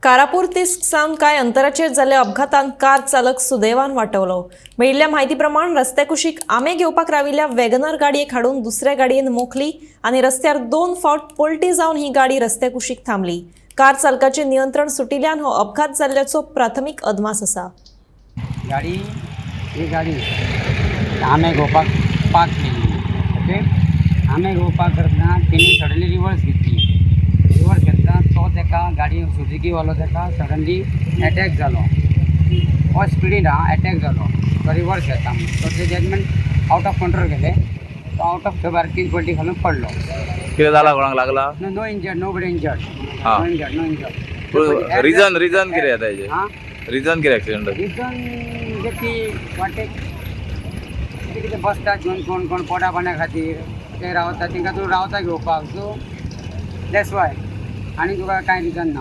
कारापूर तिस्क सावन कांय अंतराचेर जाल्ल्या अपघातांत कार चालक सुदैवान वाटवलो। मेळिल्ल्या म्हायती प्रमाण रस्त्या कुशीक आंबे घेवपाक राविल्ल्या वॅगनर गाडयेक हाडून दुसऱ्या गाडयेन मोखली आनी रस्त्यार 2 फावट पलटी जावन ही गाडी रस्त्या कुशीक थांबली। कार चालकाचे नियंत्रण सुटिल्ल्यान हो अपघात जाल्ल्याचो प्राथमीक अदमास आसा। ही गाडी आंबे घेवपाक पार्क केल्ली। ओके, आंबे घेवपाक करतना तेणी सडनली रिवर्स घेतली। रिवर्स घेतना तो तेका गाडी सुजुकी वालो तेका सडनली एटॅक जालो। हो स्पिडीन एटॅक जालो तो रिवर्स घेता तो ते जजमेंट आउट ऑफ कंट्रोल गेले। तो आउट ऑफ द बार्किंग पलटी घालून पडलो। कितें जाला कोणाक लागला? No injured, nobody injured. हाँ। No injured. रिजन कितें येता हेजे? हां, रिजन कितें एक्सिडेंट? रिजन म्हणजे ती वाटेक कितें बसता घेवन कोण पोटा पाण्या खातीर ते रावता, तांकां तूं रावता घेवपाक, सो दॅट्स वाय। आनी तुका कांय रिजन ना।